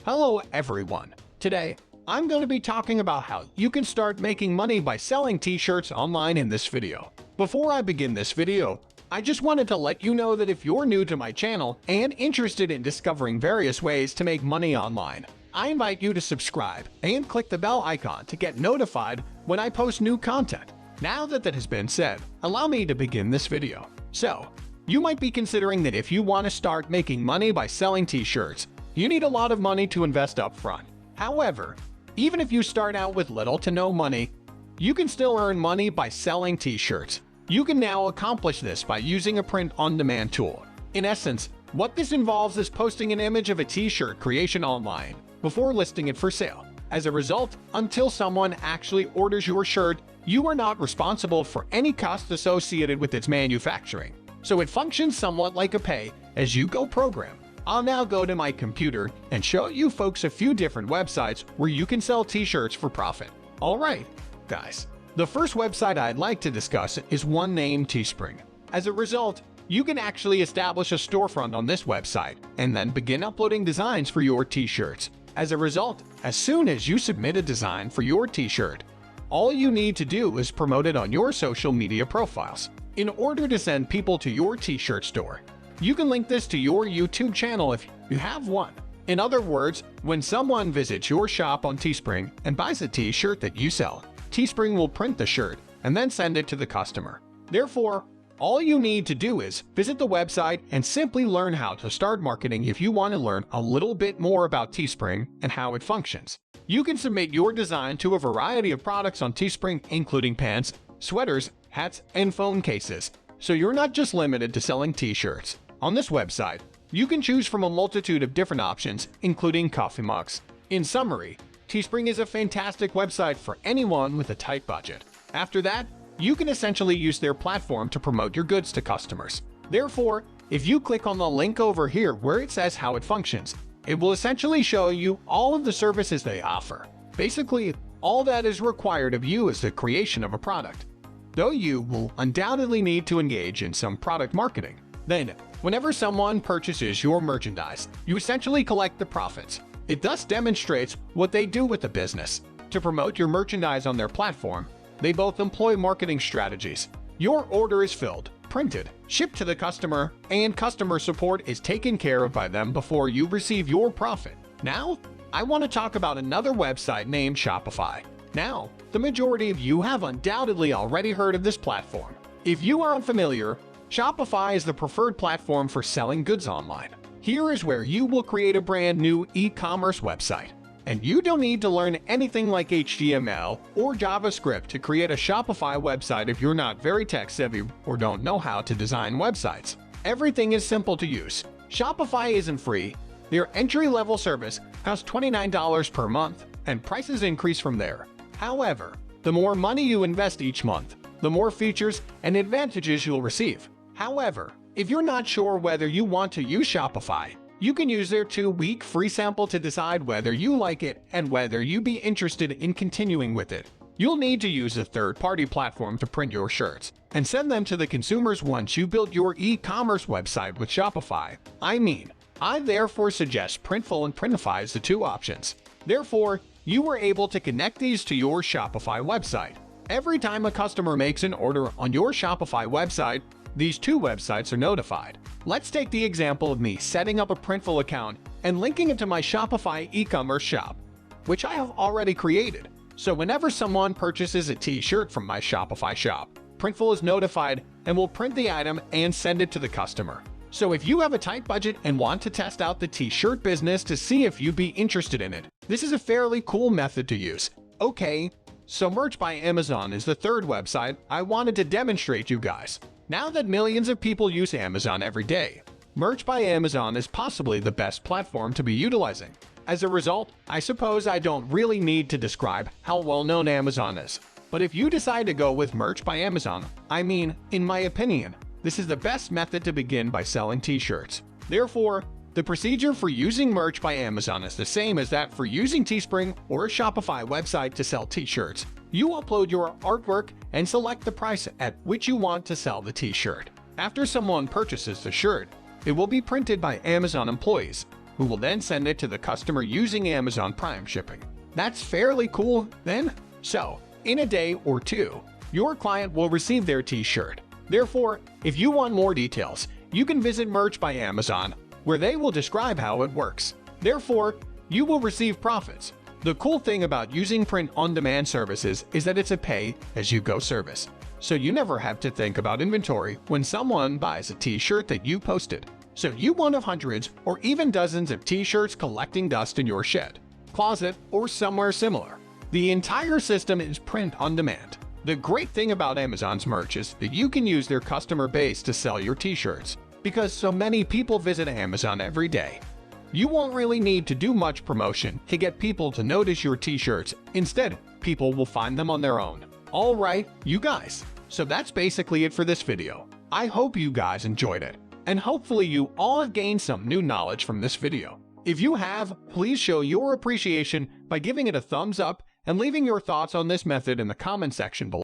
Hello everyone. Today, I'm going to be talking about how you can start making money by selling t-shirts online in this video. Before I begin this video, I just wanted to let you know that if you're new to my channel and interested in discovering various ways to make money online, I invite you to subscribe and click the bell icon to get notified when I post new content. Now that has been said, allow me to begin this video. So, you might be considering that if you want to start making money by selling t-shirts, you need a lot of money to invest up front. However, even if you start out with little to no money, you can still earn money by selling t-shirts. You can now accomplish this by using a print-on-demand tool. In essence, what this involves is posting an image of a t-shirt creation online before listing it for sale. As a result, until someone actually orders your shirt, you are not responsible for any costs associated with its manufacturing. So it functions somewhat like a pay-as-you-go program. I'll now go to my computer and show you folks a few different websites where you can sell t-shirts for profit. Alright, guys. The first website I'd like to discuss is one named Teespring. As a result, you can actually establish a storefront on this website and then begin uploading designs for your t-shirts. As a result, as soon as you submit a design for your t-shirt, all you need to do is promote it on your social media profiles. In order to send people to your t-shirt store, you can link this to your YouTube channel if you have one. In other words, when someone visits your shop on Teespring and buys a t-shirt that you sell, Teespring will print the shirt and then send it to the customer. Therefore, all you need to do is visit the website and simply learn how to start marketing if you want to learn a little bit more about Teespring and how it functions. You can submit your design to a variety of products on Teespring, including pants, sweaters, hats, and phone cases. So you're not just limited to selling t-shirts. On this website, you can choose from a multitude of different options, including coffee mugs. In summary, Teespring is a fantastic website for anyone with a tight budget. After that, you can essentially use their platform to promote your goods to customers. Therefore, if you click on the link over here where it says how it functions, it will essentially show you all of the services they offer. Basically, all that is required of you is the creation of a product. Though you will undoubtedly need to engage in some product marketing. Then, whenever someone purchases your merchandise, you essentially collect the profits. It thus demonstrates what they do with the business. To promote your merchandise on their platform, they both employ marketing strategies. Your order is filled, printed, shipped to the customer, and customer support is taken care of by them before you receive your profit. Now, I want to talk about another website named Shopify. Now, the majority of you have undoubtedly already heard of this platform. If you are unfamiliar, Shopify is the preferred platform for selling goods online. Here is where you will create a brand new e-commerce website. And you don't need to learn anything like HTML or JavaScript to create a Shopify website if you're not very tech-savvy or don't know how to design websites. Everything is simple to use. Shopify isn't free. Their entry-level service costs $29 per month, and prices increase from there. However, the more money you invest each month, the more features and advantages you'll receive. However, if you're not sure whether you want to use Shopify, you can use their 2-week free sample to decide whether you like it and whether you'd be interested in continuing with it. You'll need to use a third-party platform to print your shirts and send them to the consumers once you build your e-commerce website with Shopify. I therefore suggest Printful and Printify as the two options. Therefore, you were able to connect these to your Shopify website. Every time a customer makes an order on your Shopify website, these two websites are notified. Let's take the example of me setting up a Printful account and linking it to my Shopify e-commerce shop, which I have already created. So whenever someone purchases a t-shirt from my Shopify shop, Printful is notified and will print the item and send it to the customer. So if you have a tight budget and want to test out the t-shirt business to see if you'd be interested in it, this is a fairly cool method to use. Okay, so Merch by Amazon is the third website I wanted to demonstrate you guys. Now that millions of people use Amazon every day, Merch by Amazon is possibly the best platform to be utilizing. As a result, I suppose I don't really need to describe how well-known Amazon is. But if you decide to go with Merch by Amazon, in my opinion, this is the best method to begin by selling t-shirts. Therefore, the procedure for using Merch by Amazon is the same as that for using Teespring or a Shopify website to sell t-shirts. You upload your artwork and select the price at which you want to sell the t-shirt. After someone purchases the shirt, it will be printed by Amazon employees. who will then send it to the customer using Amazon Prime shipping. That's fairly cool, then? So, in a day or two, your client will receive their t-shirt. Therefore, if you want more details, you can visit Merch by Amazon, where they will describe how it works. Therefore, you will receive profits. The cool thing about using print-on-demand services is that it's a pay-as-you-go service, so you never have to think about inventory when someone buys a t-shirt that you posted. So you won't have hundreds or even dozens of t-shirts collecting dust in your shed, closet, or somewhere similar. The entire system is print-on-demand. The great thing about Amazon's merch is that you can use their customer base to sell your t-shirts, because so many people visit Amazon every day. You won't really need to do much promotion to get people to notice your t-shirts. Instead, people will find them on their own. Alright, you guys. So that's basically it for this video. I hope you guys enjoyed it, and hopefully you all have gained some new knowledge from this video. If you have, please show your appreciation by giving it a thumbs up and leaving your thoughts on this method in the comment section below.